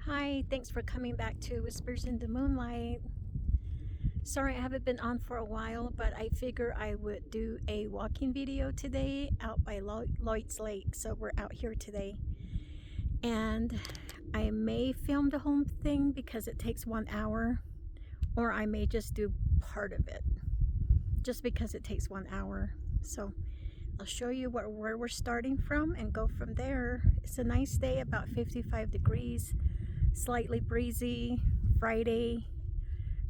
Hi, thanks for coming back to Whispers in the Moonlight. Sorry I haven't been on for a while, but I figure I would do a walking video today out by Lloyd's Lake. So we're out here today. And I may film the whole thing because it takes 1 hour, or I may just do part of it just because it takes 1 hour. So I'll show you where we're starting from and go from there. It's a nice day, about 55 degrees. Slightly breezy, Friday,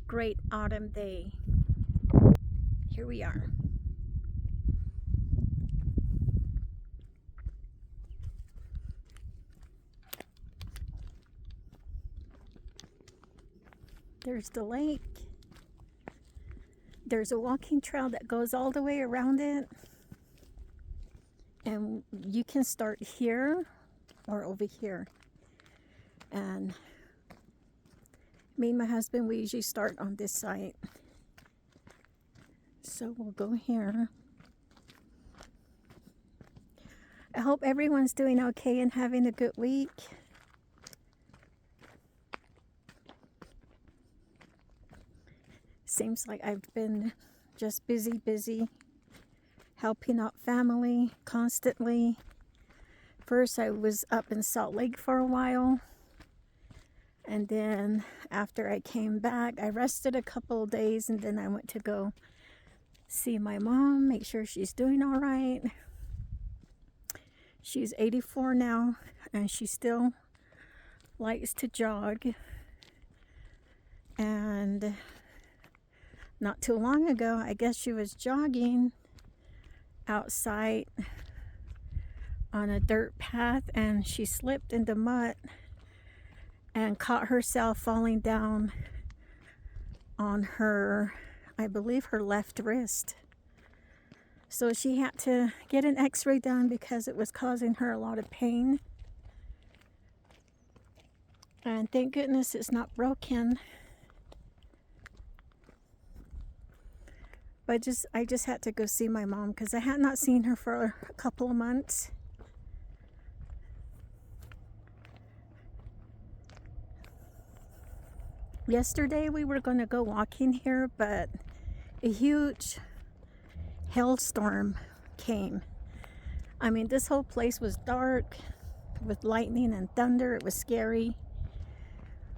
great autumn day. Here we are. There's the lake. There's a walking trail that goes all the way around it. And you can start here or over here. And me and my husband, we usually start on this side. So we'll go here. I hope everyone's doing okay and having a good week. Seems like I've been just busy, helping out family constantly. First, I was up in Salt Lake for a while. And then after I came back, I rested a couple of days, and then I went to go see my mom, make sure she's doing all right. She's 84 now, and she still likes to jog. And not too long ago, I guess she was jogging outside on a dirt path, and she slipped in the mud and caught herself falling down on her, I believe, her left wrist. So she had to get an x-ray done because it was causing her a lot of pain. And thank goodness it's not broken. But I just had to go see my mom because I had not seen her for a couple of months. Yesterday we were going to go walking here, but a huge hailstorm came. I mean, this whole place was dark with lightning and thunder. It was scary.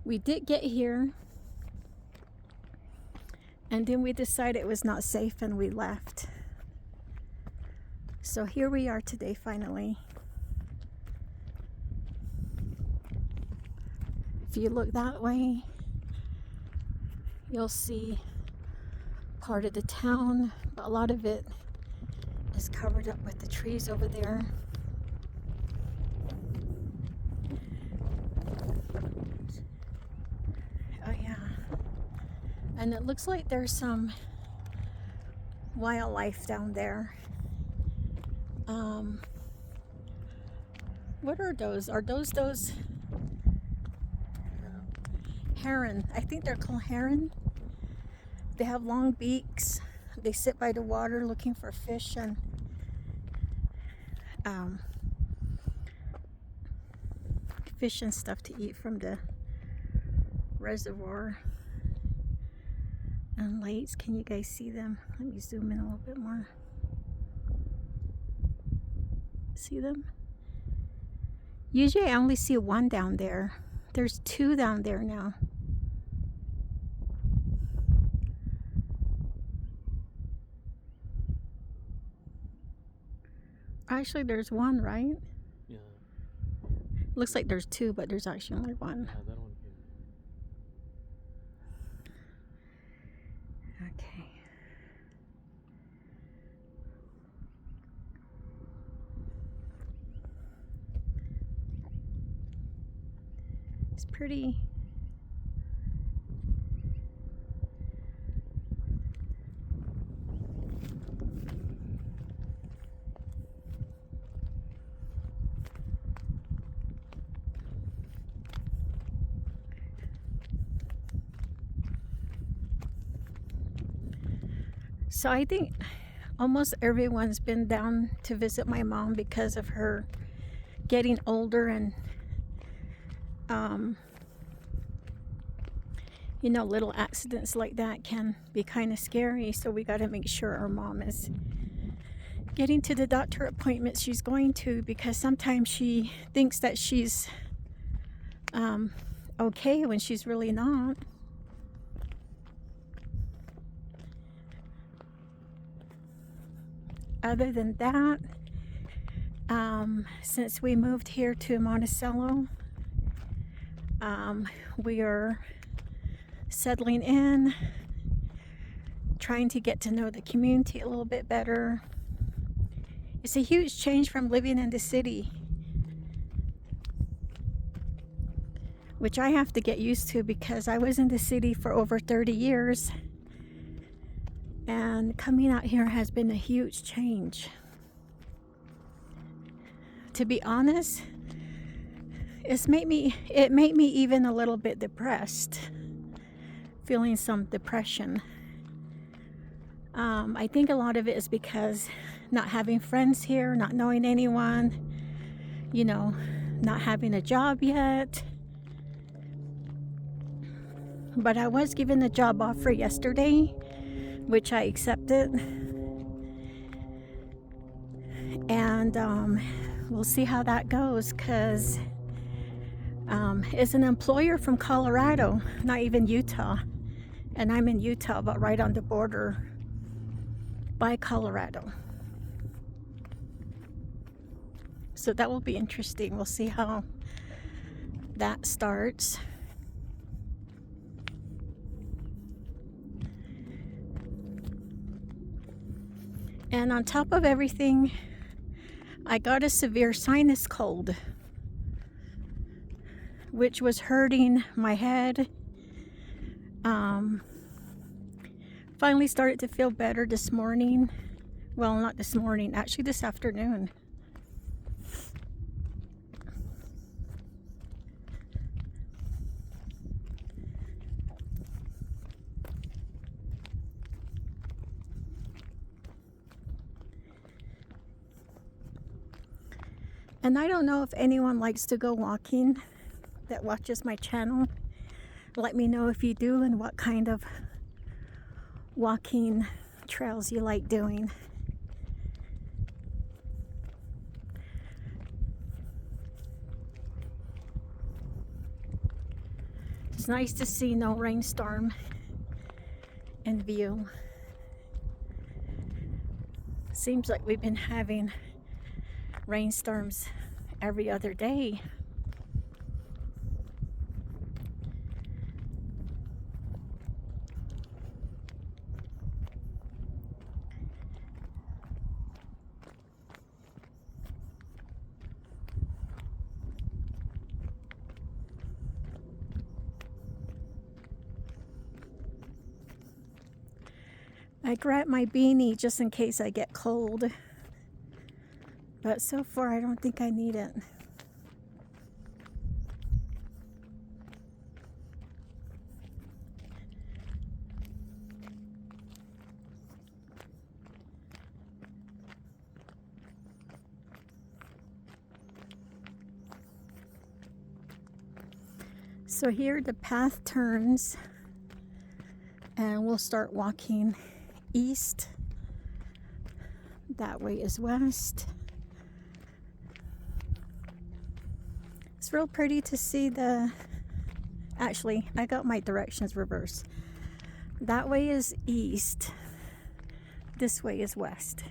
We did get here, and then we decided it was not safe and we left. So here we are today, finally. If you look that way, you'll see part of the town, but a lot of it is covered up with the trees over there. Oh yeah. And it looks like there's some wildlife down there. What are those? Are those heron? I think they're called heron. They have long beaks. They sit by the water looking for fish and fish and stuff to eat from the reservoir. And lights, can you guys see them? Let me zoom in a little bit more. See them? Usually I only see one down there. There's two down there now. Actually, there's one, right? Yeah. Looks like there's two, but there's actually only one. Yeah, that one here. Okay. It's pretty. So I think almost everyone's been down to visit my mom because of her getting older and You know, little accidents like that can be kind of scary, so we got to make sure our mom is getting to the doctor appointments she's going to, because sometimes she thinks that she's okay when she's really not. Other than that, since we moved here to Monticello, we are settling in, trying to get to know the community a little bit better. It's a huge change from living in the city, which I have to get used to because I was in the city for over 30 years, and coming out here has been a huge change. To be honest, it made me even a little bit depressed, feeling some depression. I think a lot of it is because not having friends here, not knowing anyone, you know, not having a job yet. But I was given a job offer yesterday, which I accepted. And we'll see how that goes, because it's an employer from Colorado, not even Utah. And I'm in Utah, but right on the border by Colorado. So that will be interesting. We'll see how that starts. And on top of everything, I got a severe sinus cold, which was hurting my head. Finally started to feel better this morning. Well, not this morning, actually this afternoon. And I don't know if anyone likes to go walking that watches my channel. Let me know if you do and what kind of walking trails you like doing. It's nice to see no rainstorm in view. Seems like we've been having rainstorms every other day. I grabbed my beanie just in case I get cold, but so far I don't think I need it. So here the path turns and we'll start walking east. That way is west. It's real pretty to see actually, I got my directions reversed. That way is east. This way is west.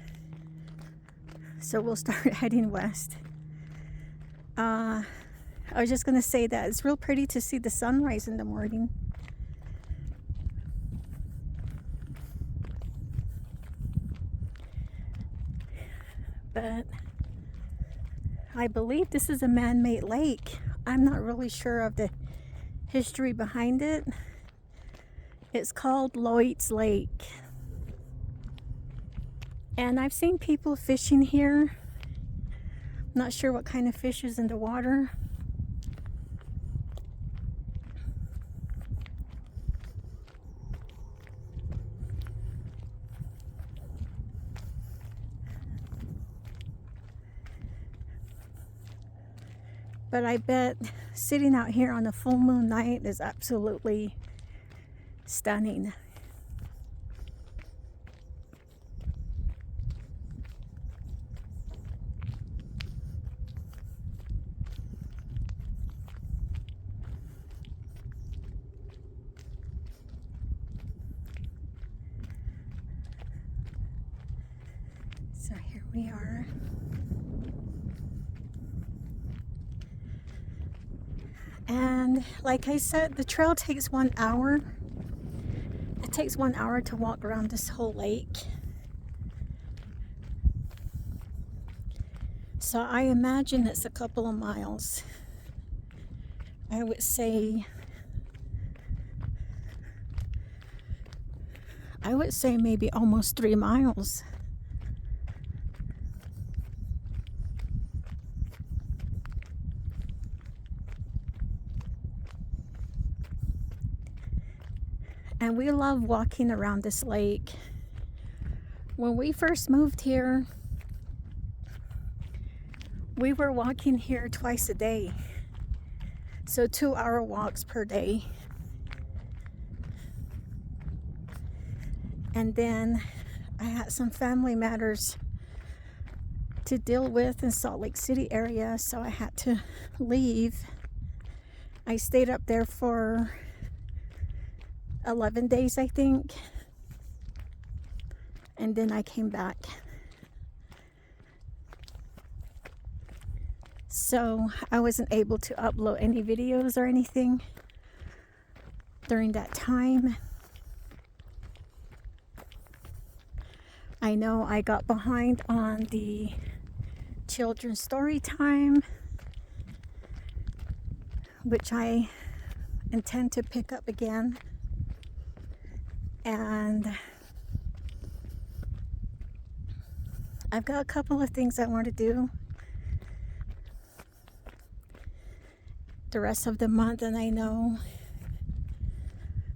So we'll start heading west. I was just gonna say that it's real pretty to see the sunrise in the morning. But I believe this is a man-made lake. I'm not really sure of the history behind it. It's called Lloyd's Lake. And I've seen people fishing here. Not sure what kind of fish is in the water. But I bet sitting out here on a full moon night is absolutely Stunning. So here we are. And like I said, the trail takes 1 hour. It takes 1 hour to walk around this whole lake. So I imagine it's a couple of miles. I would say maybe almost 3 miles. And we love walking around this lake. When we first moved here, we were walking here twice a day. So 2-hour walks per day. And then I had some family matters to deal with in Salt Lake City area, so I had to leave. I stayed up there for 11 days, I think. And then I came back. So I wasn't able to upload any videos or anything during that time. I know I got behind on the children's story time, which I intend to pick up again. And I've got a couple of things I want to do the rest of the month, and I know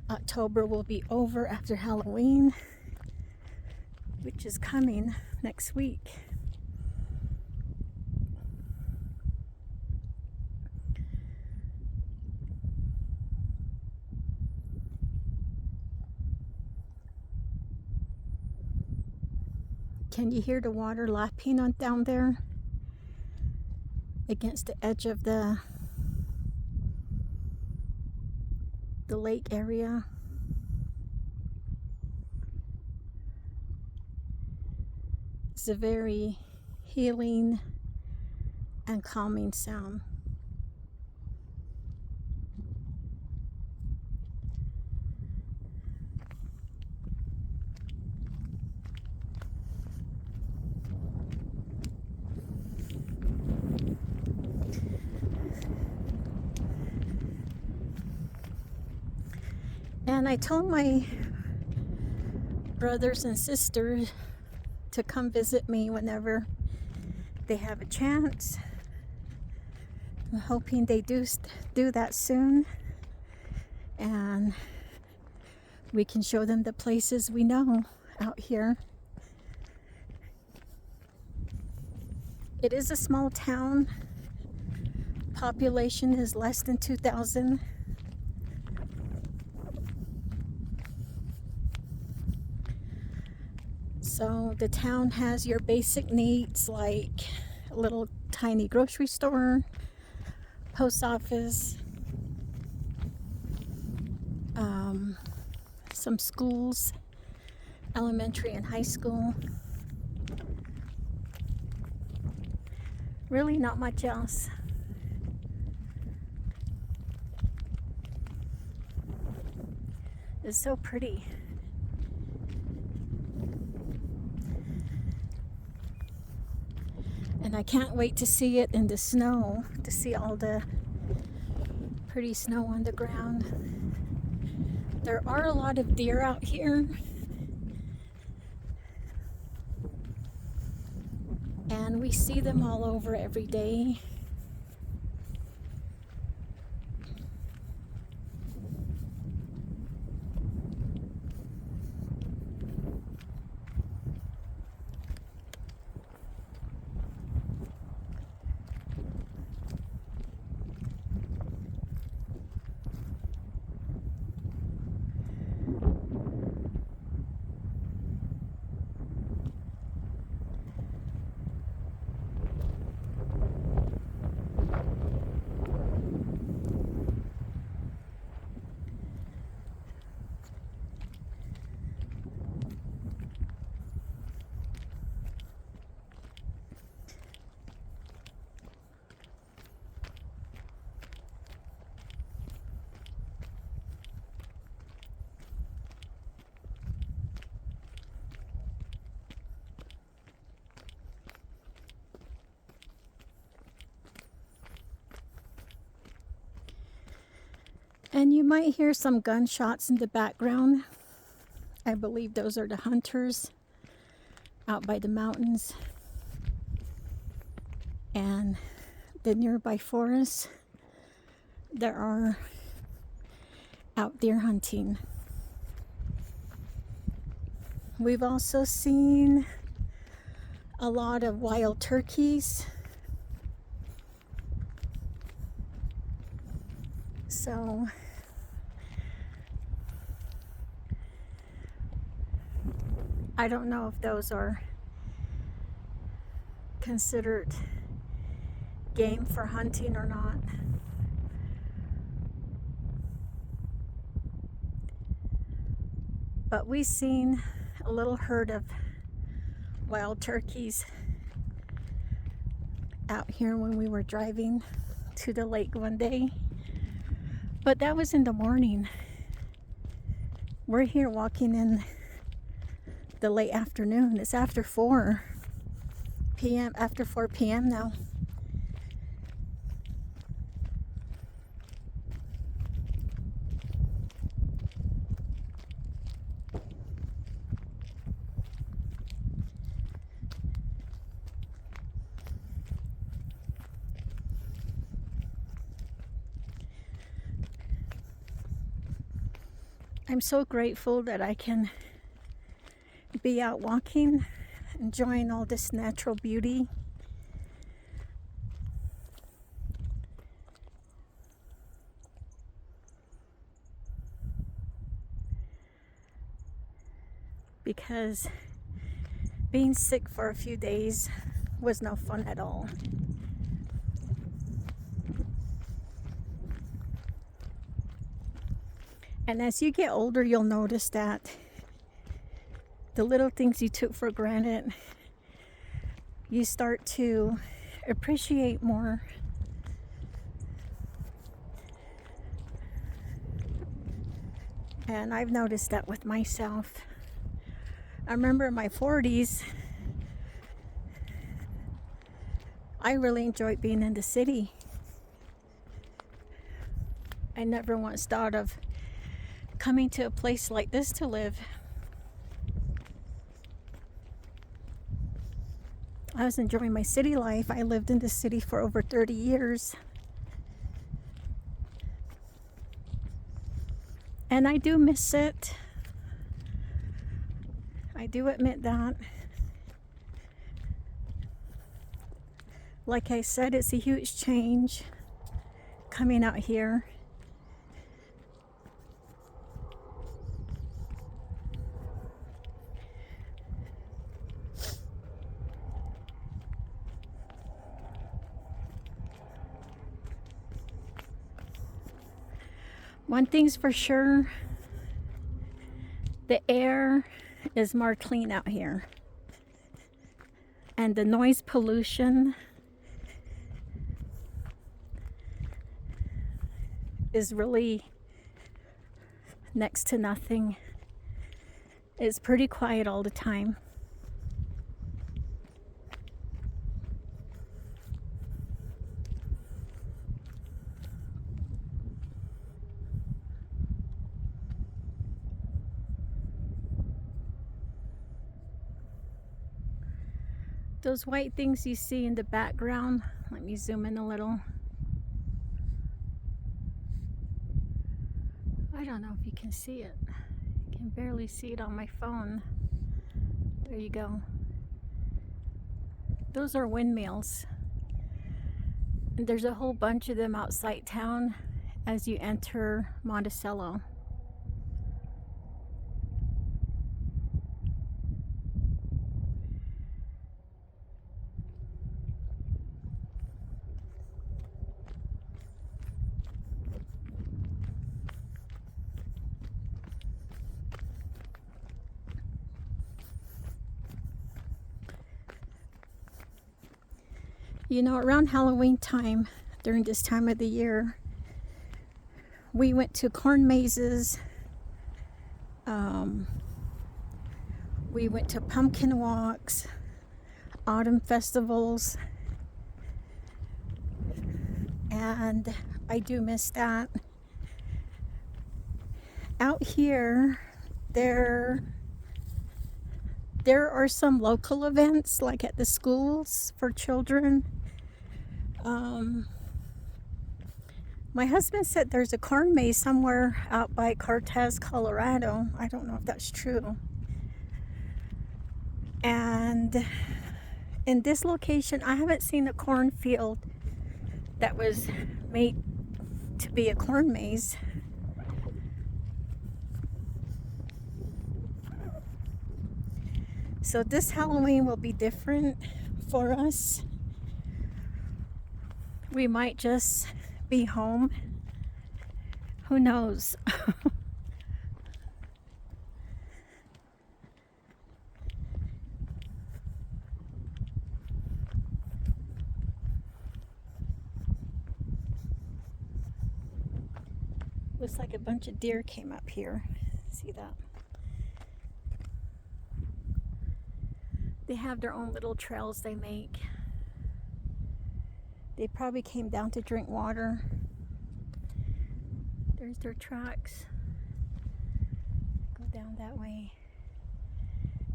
October will be over after Halloween, which is coming next week. Can you hear the water lapping on down there against the edge of the lake area? It's a very healing and calming sound. And I told my brothers and sisters to come visit me whenever they have a chance. I'm hoping they do that soon, and we can show them the places we know out here. It is a small town. Population is less than 2,000. So the town has your basic needs like a little tiny grocery store, post office, some schools, elementary and high school. Really not much else. It's so pretty. And I can't wait to see it in the snow, to see all the pretty snow on the ground. There are a lot of deer out here. And we see them all over every day. And you might hear some gunshots in the background. I believe those are the hunters out by the mountains and the nearby forests. There are out deer hunting. We've also seen a lot of wild turkeys. So I don't know if those are considered game for hunting or not. But we've seen a little herd of wild turkeys out here when we were driving to the lake one day. But that was in the morning. We're here walking in the late afternoon. It's after 4 p.m. After 4 p.m. now. I'm so grateful that I can be out walking, enjoying all this natural beauty. Because being sick for a few days was no fun at all. And as you get older, you'll notice that the little things you took for granted, you start to appreciate more. And I've noticed that with myself. I remember in my 40s, I really enjoyed being in the city. I never once thought of coming to a place like this to live. I was enjoying my city life. I lived in the city for over 30 years. And I do miss it. I do admit that. Like I said, it's a huge change coming out here. One thing's for sure, the air is more clean out here. And the noise pollution is really next to nothing. It's pretty quiet all the time. Those white things you see in the background, let me zoom in a little. I don't know if you can see it. I can barely see it on my phone. There you go. Those are windmills. And there's a whole bunch of them outside town as you enter Monticello. You know, around Halloween time, during this time of the year, we went to corn mazes. We went to pumpkin walks, autumn festivals, and I do miss that. out here, there are some local events like at the schools for children. My husband said there's a corn maze somewhere out by Cortez, Colorado. I don't know if that's true. And in this location, I haven't seen a cornfield that was made to be a corn maze. So this Halloween will be different for us. We might just be home. Who knows? Looks like a bunch of deer came up here. See that? They have their own little trails they make. They probably came down to drink water. There's their tracks. Go down that way.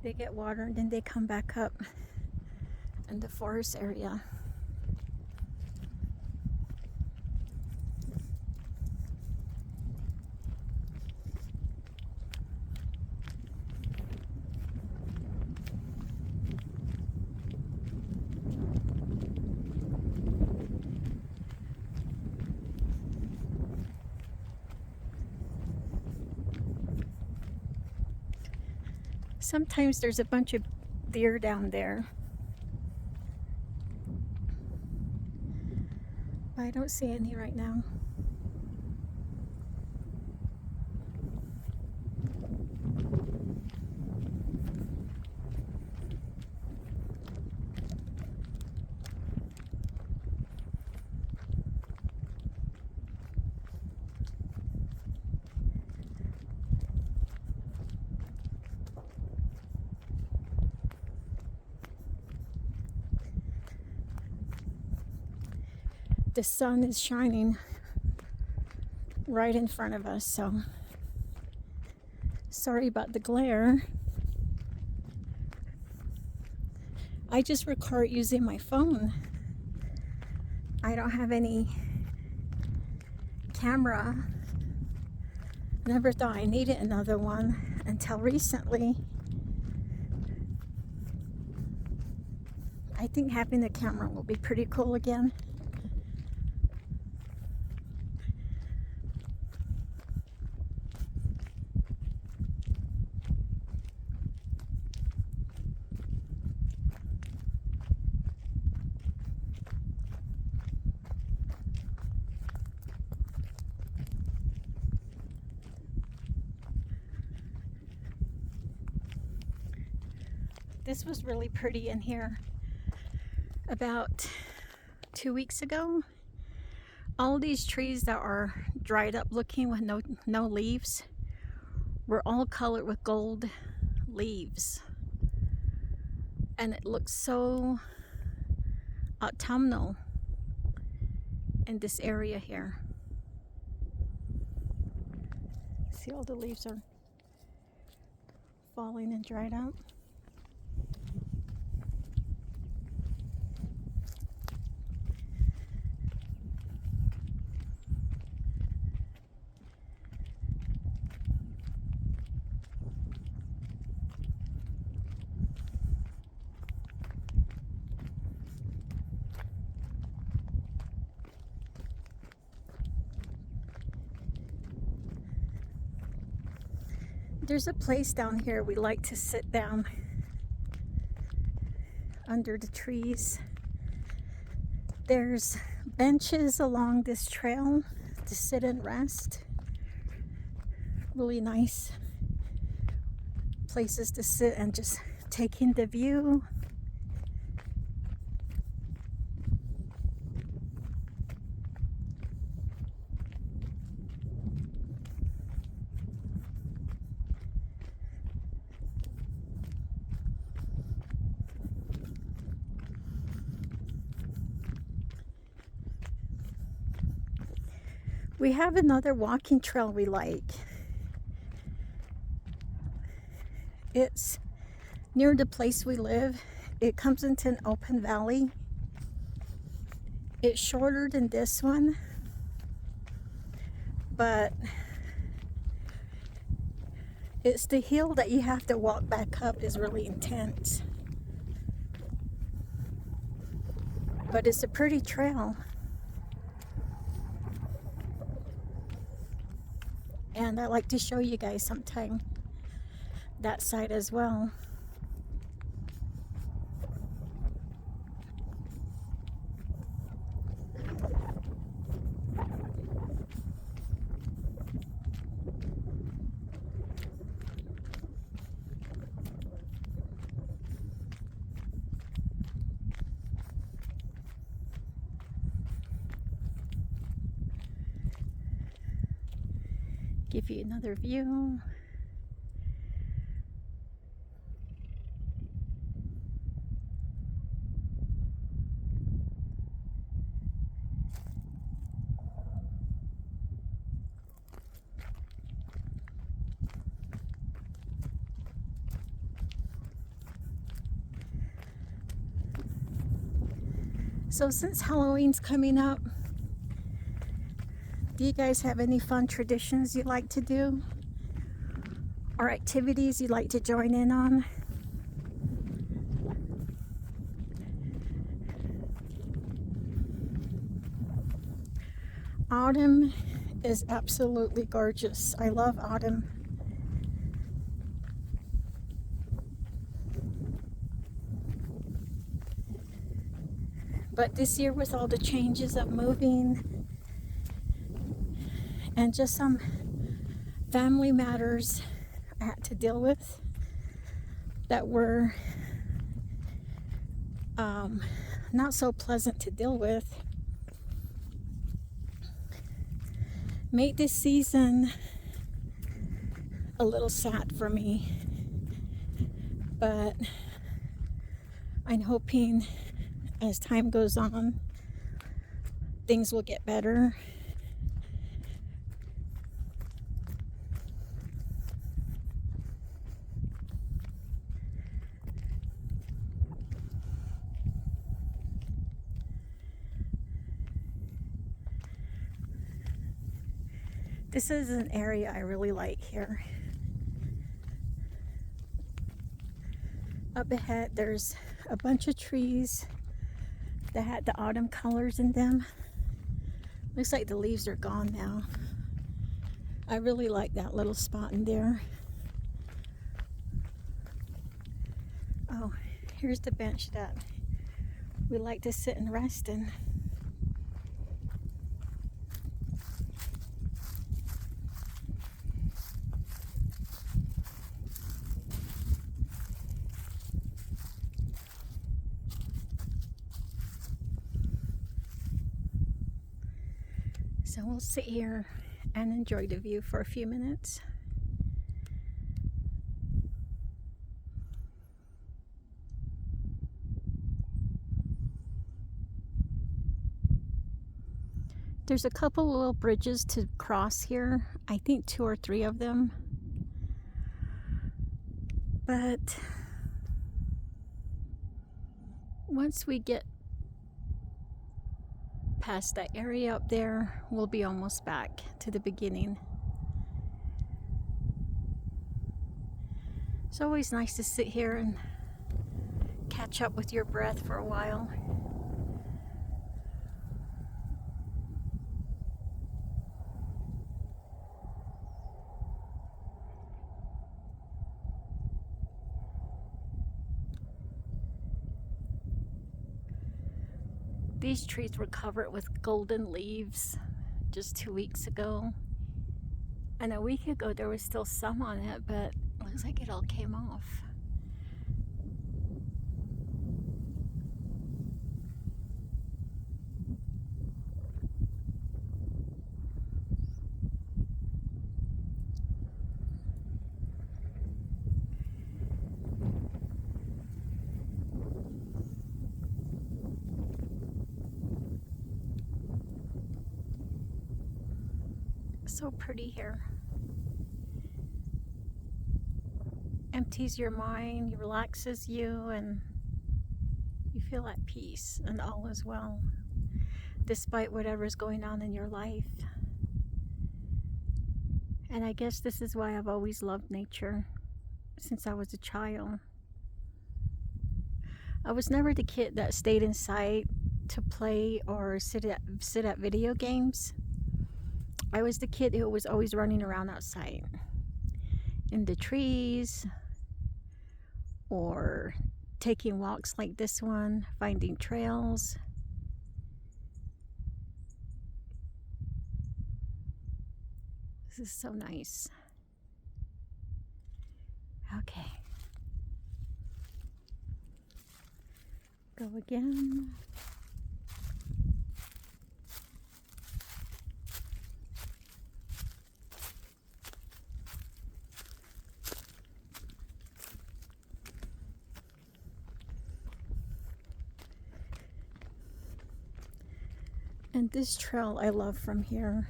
They get water and then they come back up in the forest area. Sometimes there's a bunch of deer down there. But I don't see any right now. The sun is shining right in front of us, so sorry about the glare. I just record using my phone. I don't have any camera. Never thought I needed another one until recently. I think having a camera will be pretty cool again. This was really pretty in here about 2 weeks ago. All these trees that are dried up looking with no leaves were all colored with gold leaves. And it looks so autumnal in this area here. See, all the leaves are falling and dried up. There's a place down here we like to sit down under the trees. There's benches along this trail to sit and rest. Really nice places to sit and just take in the view. We have another walking trail we like. It's near the place we live. It comes into an open valley. It's shorter than this one, but it's the hill that you have to walk back up is really intense. But it's a pretty trail. And I like to show you guys sometime that side as well. Give you another view. So since Halloween's coming up, do you guys have any fun traditions you like to do? Or activities you'd like to join in on? Autumn is absolutely gorgeous. I love autumn. But this year, with all the changes of moving and just some family matters I had to deal with that were not so pleasant to deal with, made this season a little sad for me. But I'm hoping as time goes on, things will get better. This is an area I really like here. Up ahead, there's a bunch of trees that had the autumn colors in them. Looks like the leaves are gone now. I really like that little spot in there. Oh, here's the bench that we like to sit and rest in. So we'll sit here and enjoy the view for a few minutes. There's a couple little bridges to cross here. I think 2 or 3 of them. But once we get past that area up there, we'll be almost back to the beginning. It's always nice to sit here and catch up with your breath for a while. These trees were covered with golden leaves just 2 weeks ago. And a week ago there was still some on it, but it looks like it all came off. So pretty here. empties your mind, relaxes you, and you feel at peace and all is well, despite whatever's going on in your life. And I guess this is why I've always loved nature since I was a child. I was never the kid that stayed inside to play or sit at video games. I was the kid who was always running around outside in the trees or taking walks like this one, finding trails. This is so nice. Okay. Go again. And this trail I love from here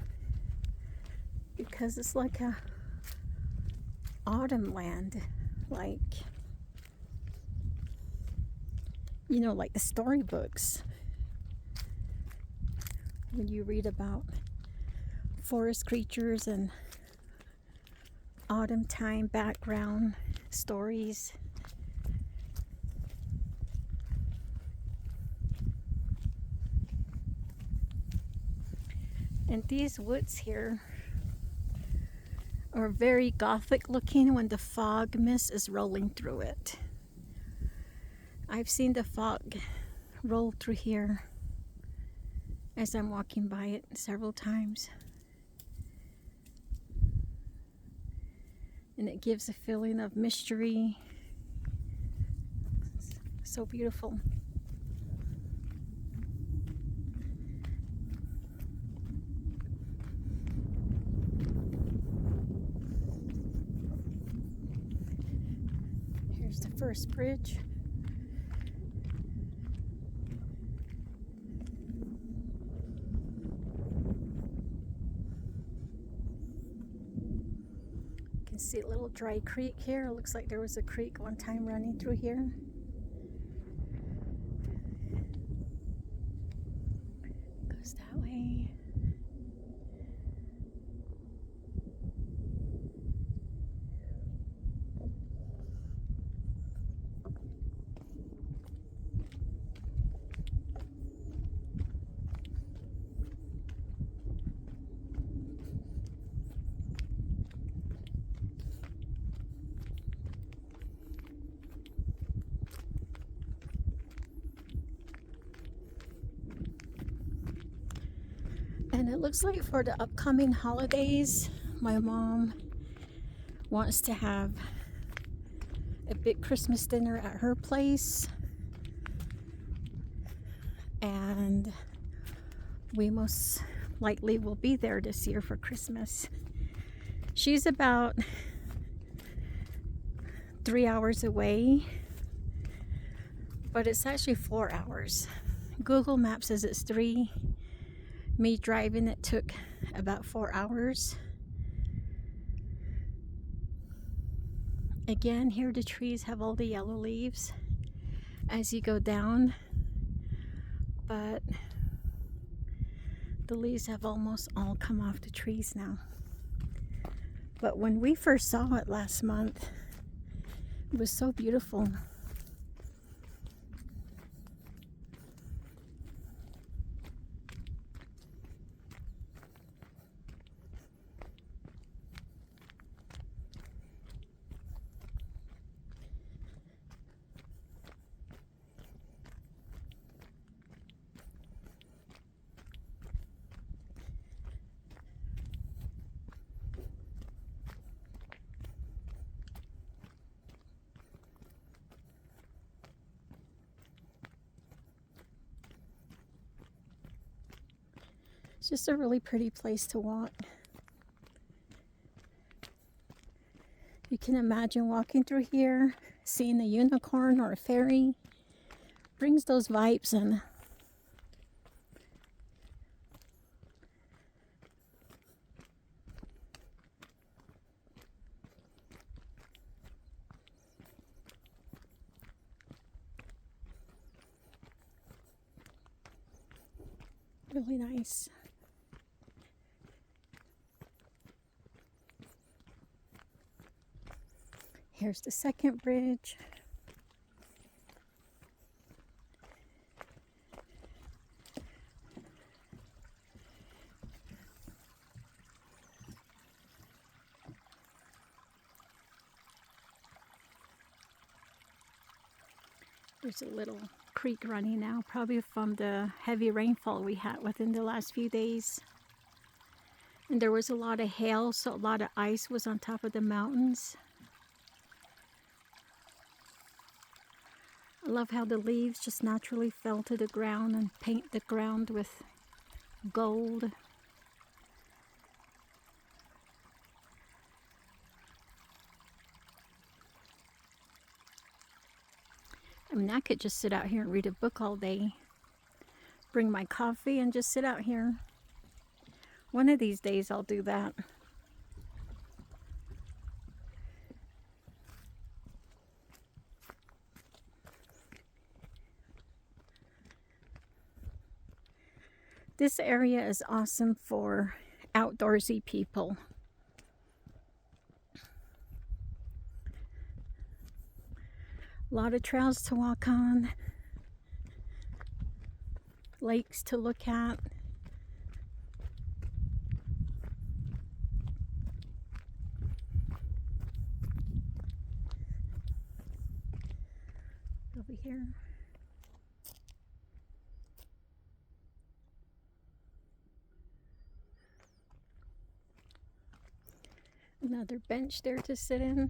because it's like a autumn land, like, you know, like the storybooks when you read about forest creatures and autumn time background stories. And these woods here are very gothic looking when the fog mist is rolling through it. I've seen the fog roll through here as I'm walking by it several times. And it gives a feeling of mystery. It's so beautiful. Here's the first bridge. You can see a little dry creek here. It looks like there was a creek one time running through here. Goes that way. And it looks like for the upcoming holidays, my mom wants to have a big Christmas dinner at her place. And we most likely will be there this year for Christmas. She's about 3 hours away, but it's actually 4 hours. Google Maps says it's 3. Me driving it took about 4 hours. Again, here the trees have all the yellow leaves as you go down, but the leaves have almost all come off the trees now. But when we first saw it last month, it was so beautiful. It's just a really pretty place to walk. You can imagine walking through here, seeing a unicorn or a fairy. Brings those vibes in. really nice. Here's the second bridge. There's a little creek running now, probably from the heavy rainfall we had within the last few days. And there was a lot of hail, so a lot of ice was on top of the mountains. I love how the leaves just naturally fell to the ground and paint the ground with gold. I mean, I could just sit out here and read a book all day. Bring my coffee and just sit out here. One of these days I'll do that. This area is awesome for outdoorsy people. A lot of trails to walk on, lakes to look at. Over here. Another bench there to sit in.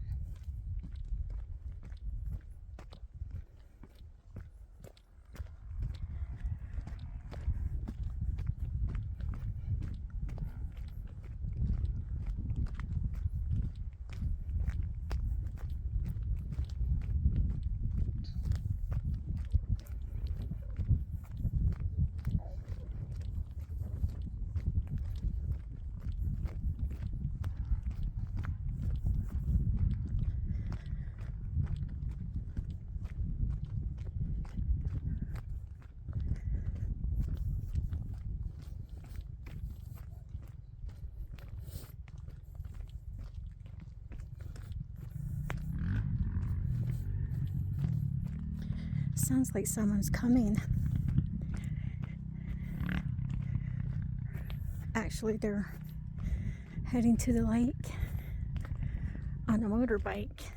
Sounds like someone's coming. Actually, they're heading to the lake on a motorbike.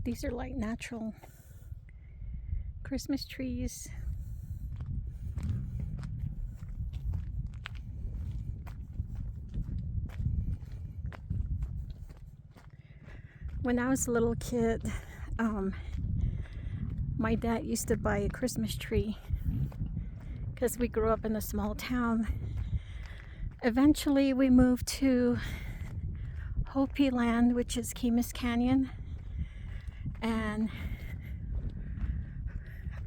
These are like natural Christmas trees. When I was a little kid, my dad used to buy a Christmas tree because we grew up in a small town. Eventually we moved to Hopi Land, which is Kemis Canyon. And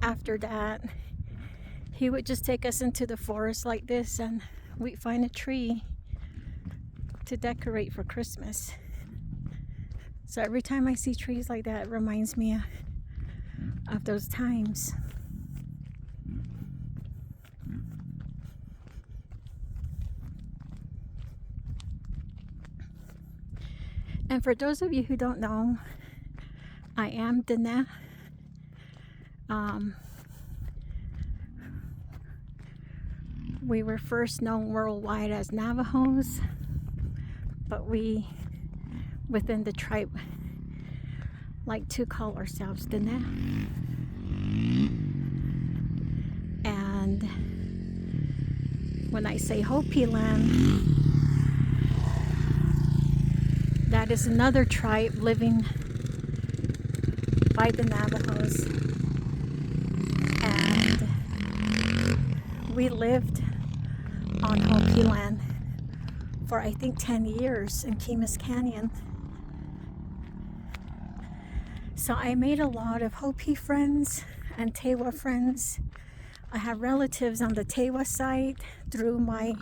after that, he would just take us into the forest like this, and we'd find a tree to decorate for Christmas. So every time I see trees like that, it reminds me of those times. And for those of you who don't know, I am Dana. We were first known worldwide as Navajos, but we, within the tribe, like to call ourselves Dana. And when I say Hopi Land, that is another tribe living by the Navajos, and we lived on Hopi Land for I think 10 years in Kemis Canyon. So I made a lot of Hopi friends and Tewa friends. I have relatives on the Tewa side through my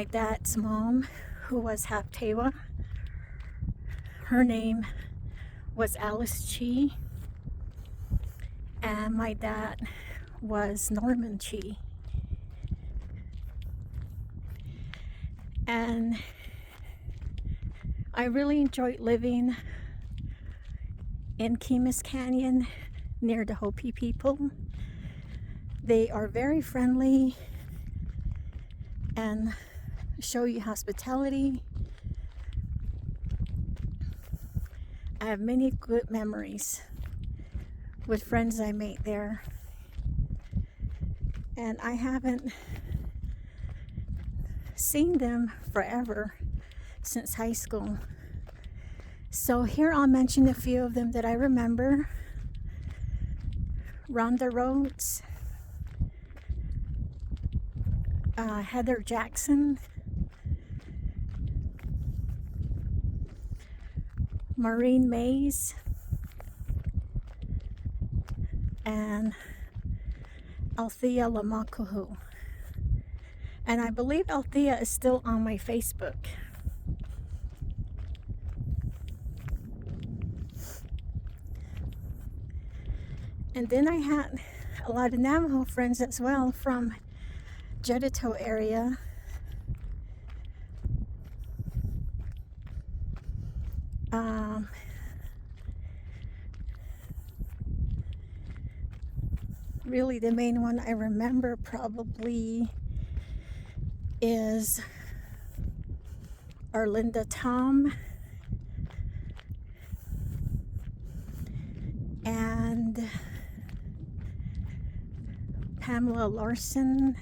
dad's mom, who was half Tewa. Her name was Alice Chi, and my dad was Norman Chi. And I really enjoyed living in Kemis Canyon near the Hopi people. They are very friendly and show you hospitality. I have many good memories with friends I made there. And I haven't seen them forever, since high school. So here I'll mention a few of them that I remember. Rhonda Rhodes, Heather Jackson, Maureen Mays, and Althea Lamakuhu. And I believe Althea is still on my Facebook. And then I had a lot of Navajo friends as well from Jedito area. Really the main one I remember probably is Arlinda Tom and Pamela Larson.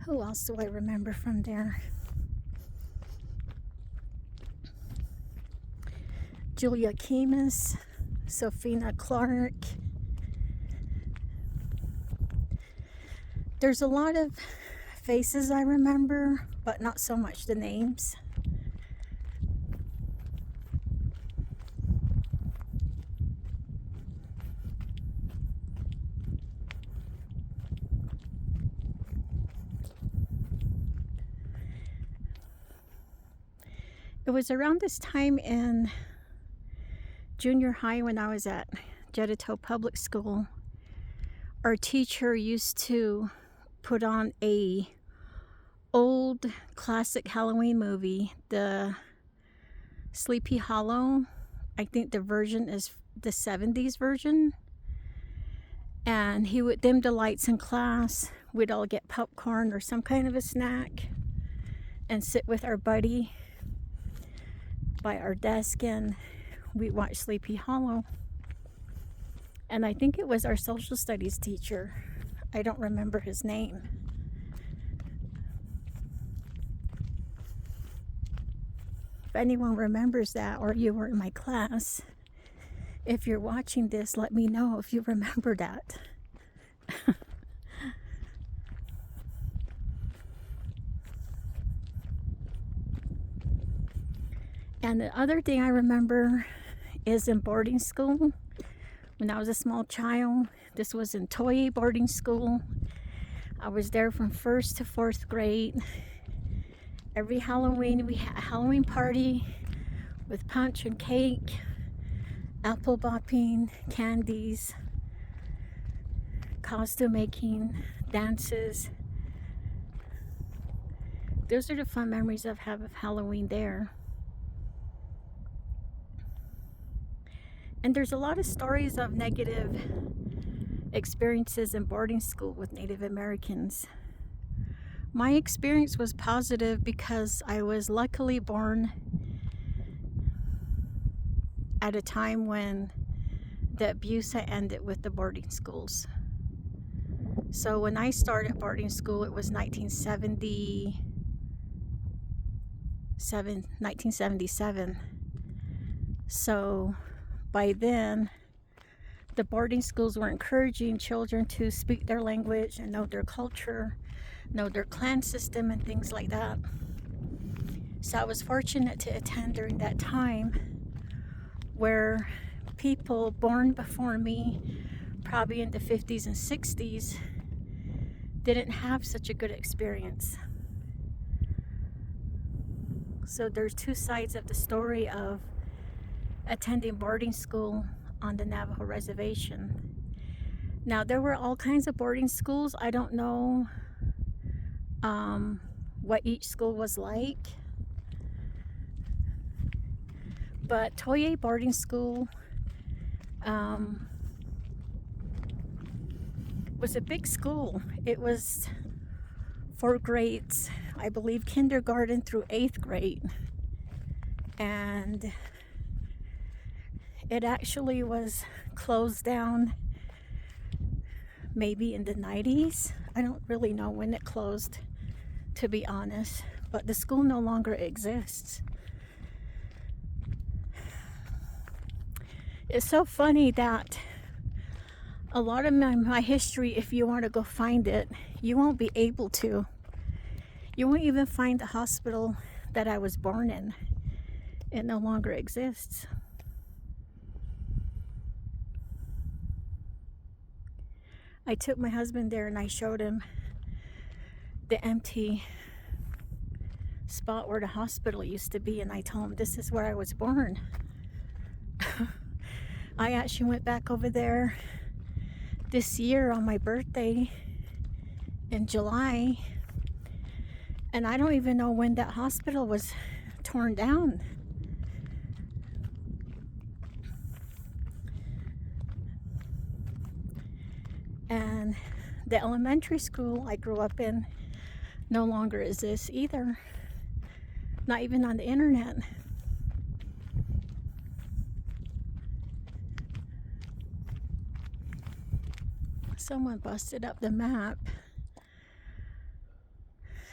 Who else do I remember from there? Julia Kemis, Sophina Clark. There's a lot of faces I remember, but not so much the names. It was around this time in junior high when I was at Jedito Public School. Our teacher used to put on a old classic Halloween movie, the Sleepy Hollow. I think the version is the 70s version. And he would dim the lights in class. We'd all get popcorn or some kind of a snack and sit with our buddy by our desk, and we watched Sleepy Hollow. And I think it was our social studies teacher. I don't remember his name. If anyone remembers that, or you were in my class, if you're watching this, let me know if you remember that. And the other thing I remember is in boarding school. When I was a small child, this was in Toy boarding school. I was there from 1st to 4th grade. Every Halloween we had a Halloween party with punch and cake, apple bopping, candies, costume making, dances. Those are the fun memories I have of Halloween there. And there's a lot of stories of negative experiences in boarding school with Native Americans. My experience was positive because I was luckily born at a time when the abuse had ended with the boarding schools. So when I started boarding school, it was 1977. So by then, the boarding schools were encouraging children to speak their language and know their culture, know their clan system and things like that. So I was fortunate to attend during that time where people born before me, probably in the 50s and 60s, didn't have such a good experience. So there's two sides of the story of attending boarding school on the Navajo reservation. Now, there were all kinds of boarding schools. I don't know what each school was like, but Toye Boarding School was a big school. It was 4 grades, I believe, kindergarten through 8th grade, and it actually was closed down maybe in the 90s. I don't really know when it closed, to be honest, but the school no longer exists. It's so funny that a lot of my history, if you want to go find it, you won't be able to. You won't even find the hospital that I was born in. It no longer exists. I took my husband there and I showed him the empty spot where the hospital used to be, and I told him this is where I was born. I actually went back over there this year on my birthday in July, and I don't even know when that hospital was torn down. And the elementary school I grew up in no longer exists either. Not even on the internet. Someone busted up the map.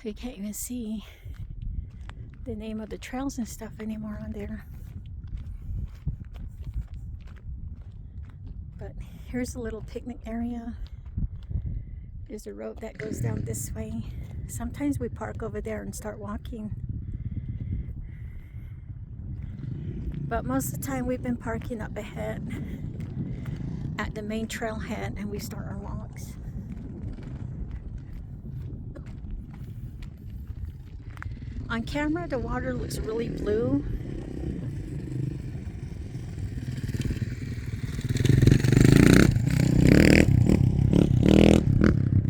You can't even see the name of the trails and stuff anymore on there. But here's a little picnic area. There's a road that goes down this way. Sometimes we park over there and start walking. But most of the time we've been parking up ahead at the main trailhead, and we start our walks. On camera, the water looks really blue.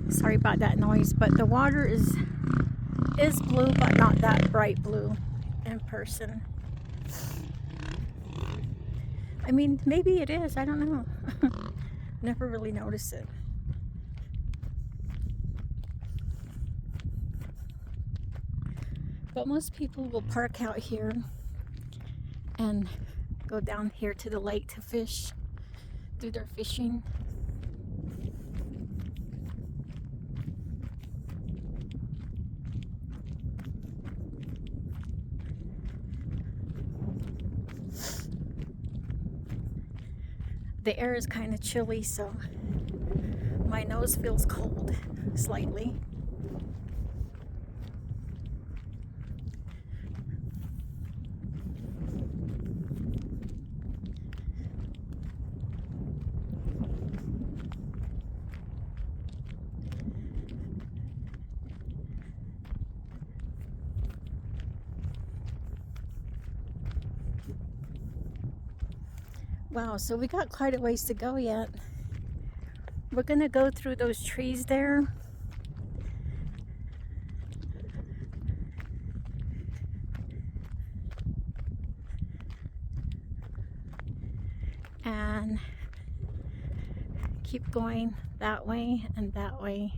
Sorry about that noise, but the water is blue, but not that bright blue in person. I mean, maybe it is, I don't know. Never really noticed it. But most people will park out here and go down here to the lake to fish, do their fishing. The air is kind of chilly, so my nose feels cold slightly. Wow, so we got quite a ways to go yet. We're gonna go through those trees there. And keep going that way and that way.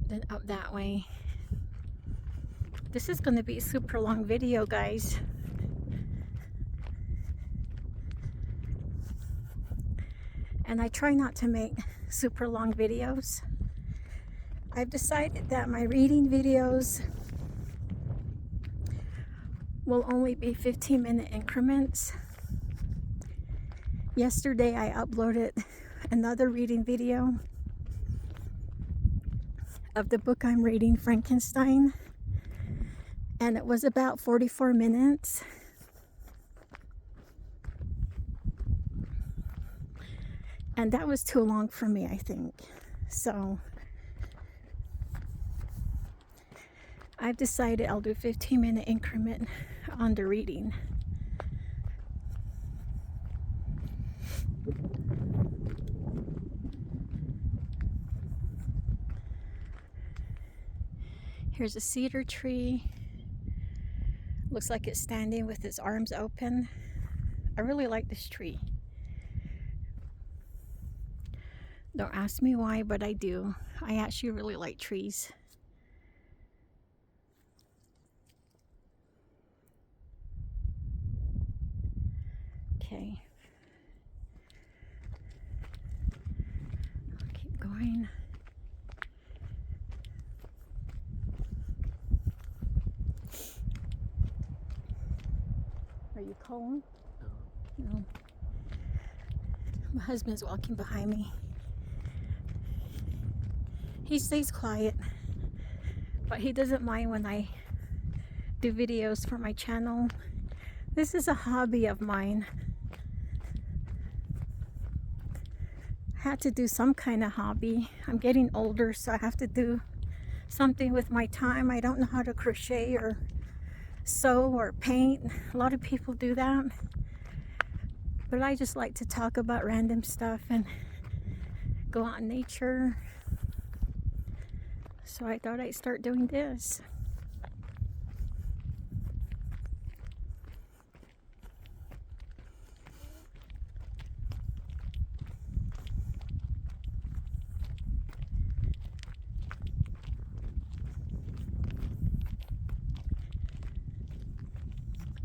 Then up that way. This is gonna be a super long video, guys. And I try not to make super long videos. I've decided that my reading videos will only be 15-minute increments. Yesterday I uploaded another reading video of the book I'm reading, Frankenstein. and it was about 44 minutes. And that was too long for me, I think. So I've decided I'll do 15-minute increment on the reading. Here's a cedar tree. Looks like it's standing with its arms open. I really like this tree. Don't ask me why, but I do. I actually really like trees. Okay. I'll keep going. Are you cold? No. My husband's walking behind me. He stays quiet, but he doesn't mind when I do videos for my channel. This is a hobby of mine. I had to do some kind of hobby. I'm getting older, so I have to do something with my time. I don't know how to crochet or sew or paint. A lot of people do that, but I just like to talk about random stuff and go out in nature. So I thought I'd start doing this.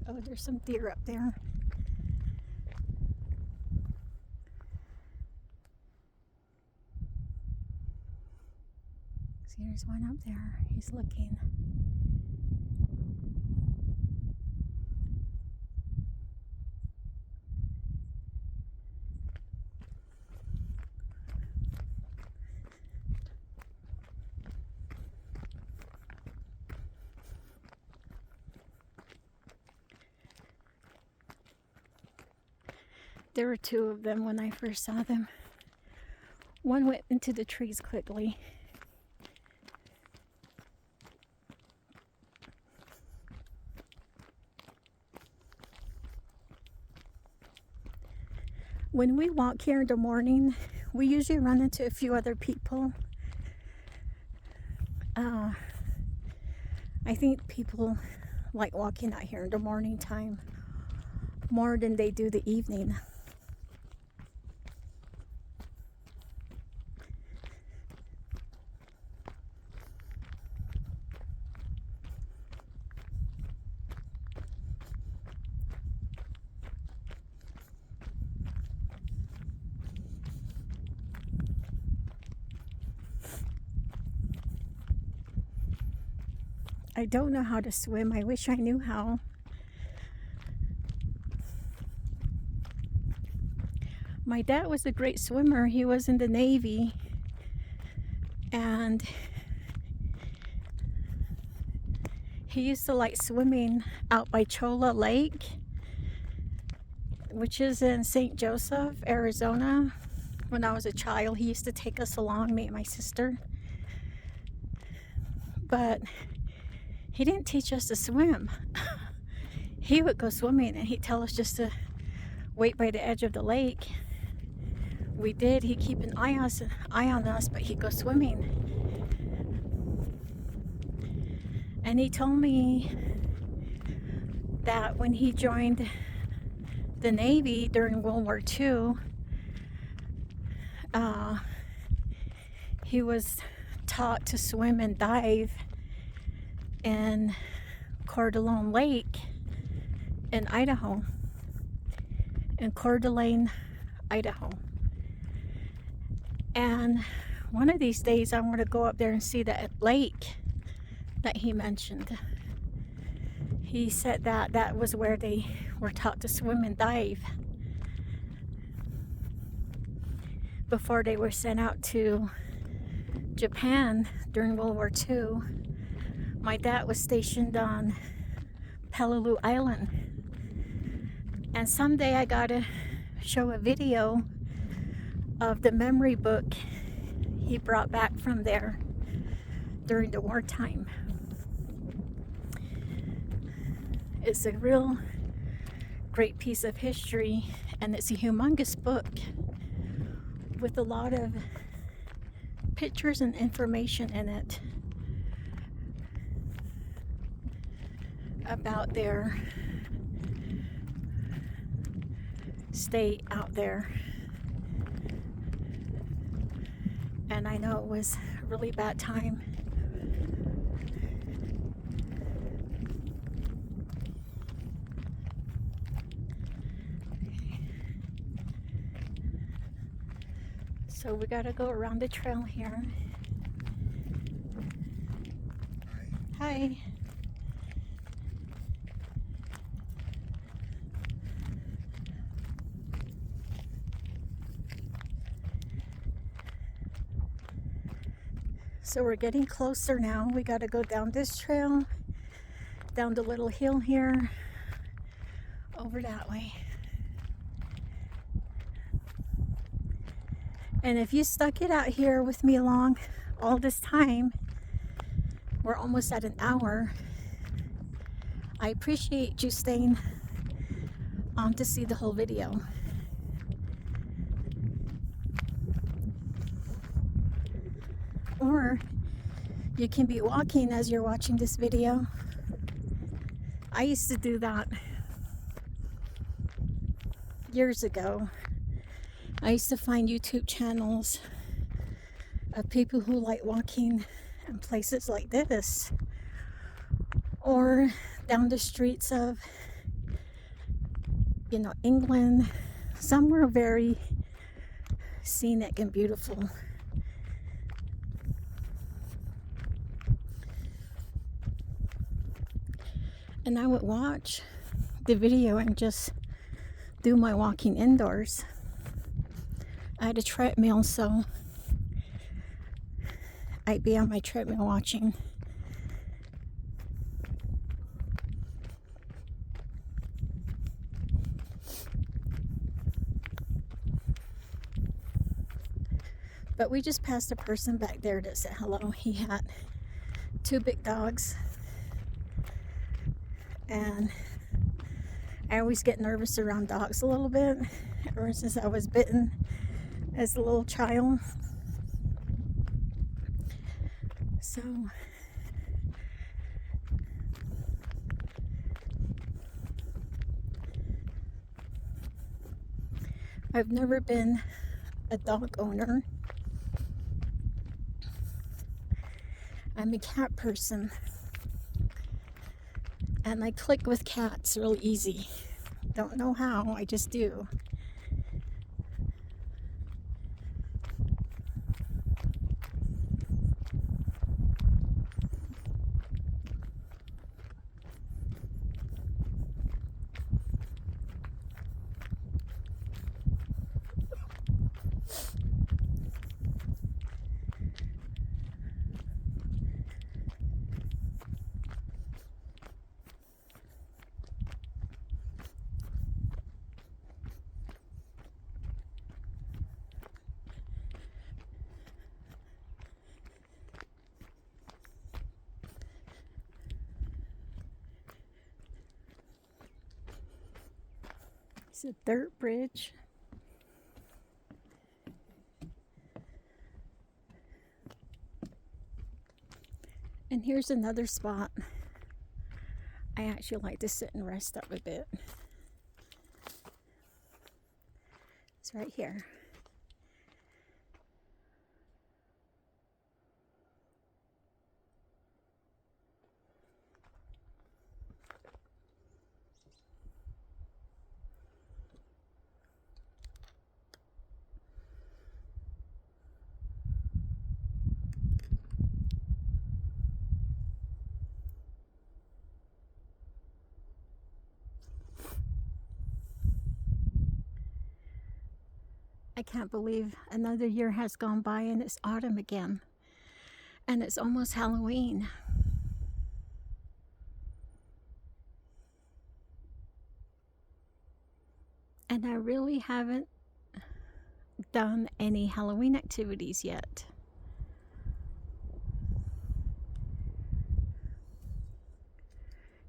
Oh, there's some deer up there. See, there's one up there. He's looking. There were two of them when I first saw them. One went into the trees quickly. When we walk here in the morning, we usually run into a few other people. I think people like walking out here in the morning time more than they do the evening. I don't know how to swim. I wish I knew how. My dad was a great swimmer. He was in the Navy, and he used to like swimming out by Cholla Lake, which is in St. Joseph, Arizona. When I was a child, he used to take us along, me and my sister. But he didn't teach us to swim. He would go swimming and he'd tell us just to wait by the edge of the lake. We did. He'd keep an eye on us, but he'd go swimming. And he told me that when he joined the Navy during World War II, he was taught to swim and dive in Coeur d'Alene Lake in Idaho, in Coeur d'Alene, Idaho. And one of these days I want to go up there and see that lake that he mentioned. He said that that was where they were taught to swim and dive before they were sent out to Japan during World War II. My dad was stationed on Peleliu Island, and someday I gotta show a video of the memory book he brought back from there during the wartime. It's a real great piece of history, and it's a humongous book with a lot of pictures and information in it about their stay out there. And I know it was a really bad time. So we gotta go around the trail here. Hi. So we're getting closer now. We gotta go down this trail, down the little hill here, over that way. And if you stuck it out here with me along all this time, we're almost at an hour. I appreciate you staying on to see the whole video. Or you can be walking as you're watching this video. I used to do that years ago. I used to find YouTube channels of people who like walking in places like this, or down the streets of, England, somewhere very scenic and beautiful. And I would watch the video and just do my walking indoors. I had a treadmill, so I'd be on my treadmill watching. But we just passed a person back there that said hello. He had 2 big dogs. And I always get nervous around dogs a little bit, ever since I was bitten as a little child. So I've never been a dog owner. I'm a cat person, and I click with cats real easy. Don't know how, I just do. It's a dirt bridge. And here's another spot I actually like to sit and rest up a bit. It's right here. I can't believe another year has gone by and it's autumn again. And it's almost Halloween. And I really haven't done any Halloween activities yet.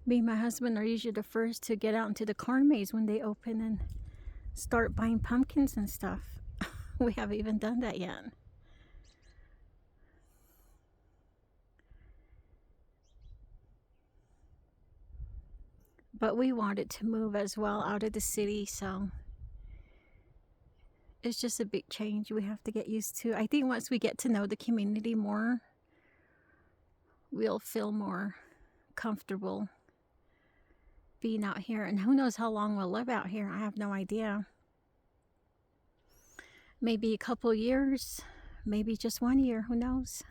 Me and my husband are usually the first to get out into the corn maze when they open and start buying pumpkins and stuff. We haven't even done that yet. But we wanted to move as well out of the city, so it's just a big change we have to get used to. I think once we get to know the community more, we'll feel more comfortable being out here. And who knows how long we'll live out here. I have no idea. Maybe a couple years, maybe just 1 year, who knows.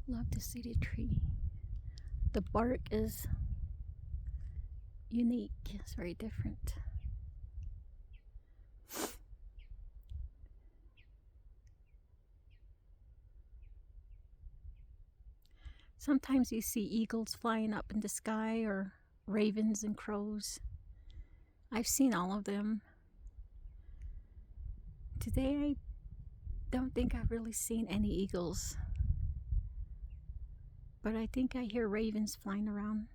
Love to see the tree. The bark is unique. It's very different. Sometimes you see eagles flying up in the sky or ravens and crows. I've seen all of them. Today I don't think I've really seen any eagles. But I think I hear ravens flying around.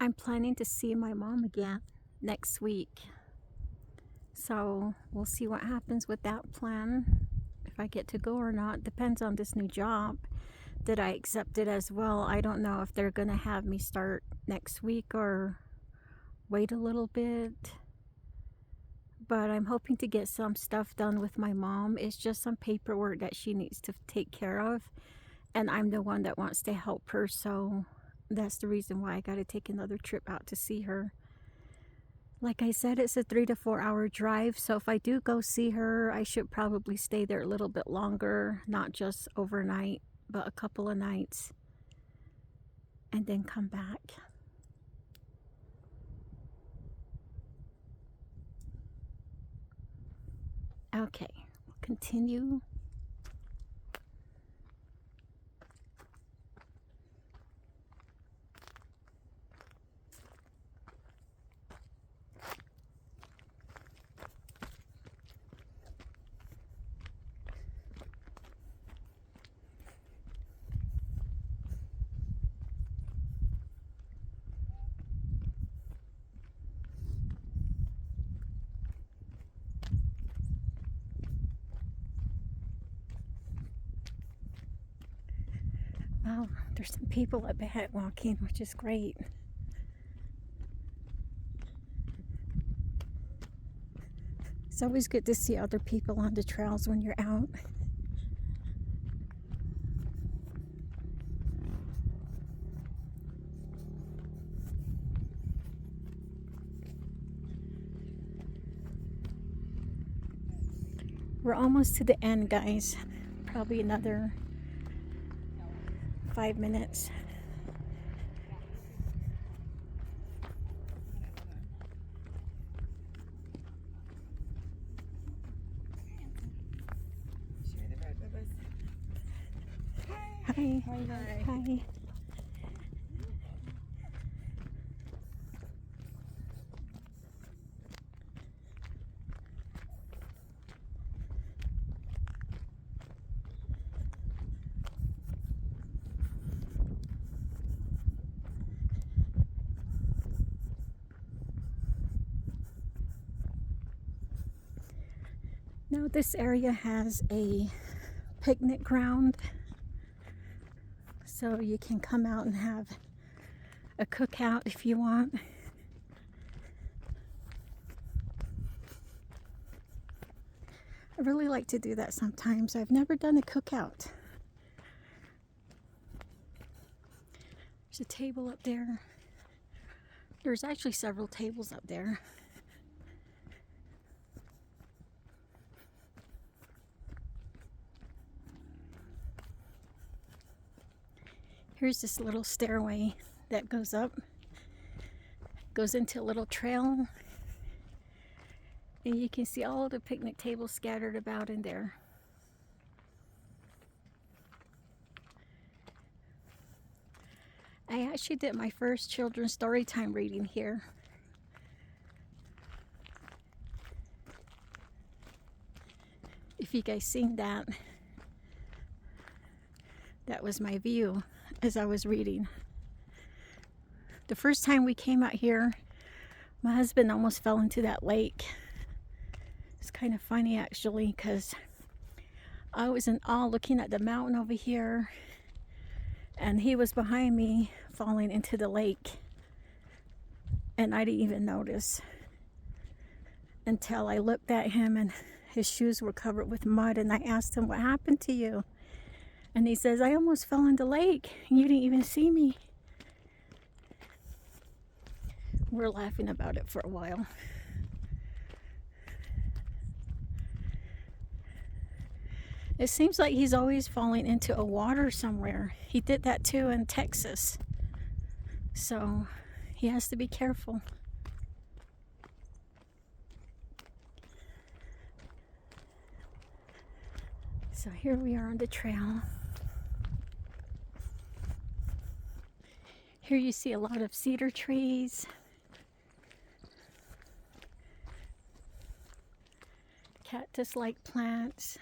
I'm planning to see my mom again next week. So we'll see what happens with that plan. If I get to go or not, depends on this new job that I accepted as well. I don't know if they're gonna have me start next week or wait a little bit. But I'm hoping to get some stuff done with my mom. It's just some paperwork that she needs to take care of. And I'm the one that wants to help her, so that's the reason why I gotta take another trip out to see her. Like I said, it's a 3 to 4 hour drive, so if I do go see her, I should probably stay there a little bit longer, not just overnight, but a couple of nights, and then come back. Okay, we'll continue. Wow, there's some people up ahead walking, which is great. It's always good to see other people on the trails when you're out. We're almost to the end, guys. Probably another 5 minutes. Hi. Hi. Hi. Now this area has a picnic ground, so you can come out and have a cookout if you want. I really like to do that sometimes. I've never done a cookout. There's a table up there. There's actually several tables up there. Here's this little stairway that goes up, goes into a little trail, and you can see all the picnic tables scattered about in there. I actually did my first children's story time reading here. If you guys seen that, that was my view as I was reading. The first time we came out here, my husband almost fell into that lake. It's kind of funny actually, because I was in awe looking at the mountain over here, and he was behind me falling into the lake, and I didn't even notice until I looked at him and his shoes were covered with mud, and I asked him, "What happened to you?" And he says, "I almost fell in the lake and you didn't even see me." We're laughing about it for a while. It seems like he's always falling into a water somewhere. He did that too in Texas. So he has to be careful. So here we are on the trail. Here you see a lot of cedar trees. Cactus-like plants.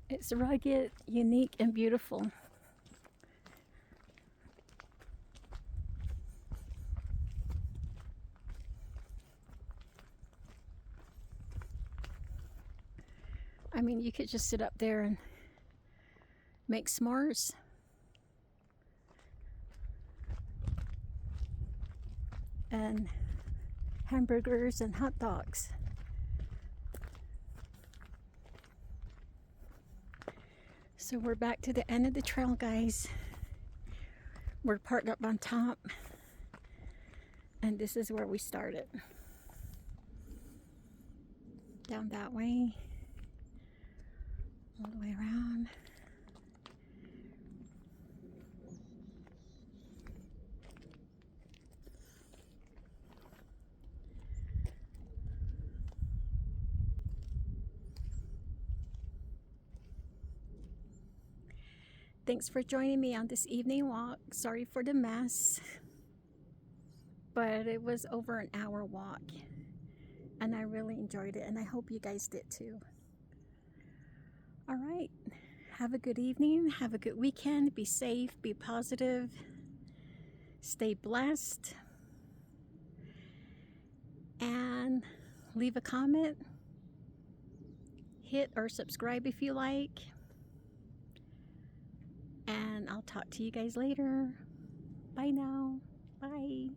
It's rugged, unique, and beautiful. I mean, you could just sit up there and make s'mores. And hamburgers and hot dogs. So we're back to the end of the trail, guys. We're parked up on top, and this is where we started. Down that way, all the way around. Thanks for joining me on this evening walk. Sorry for the mess, but it was over an hour walk, and I really enjoyed it, and I hope you guys did too. All right, have a good evening, have a good weekend, be safe, be positive, stay blessed, and leave a comment, hit or subscribe if you like, and I'll talk to you guys later. Bye now. Bye.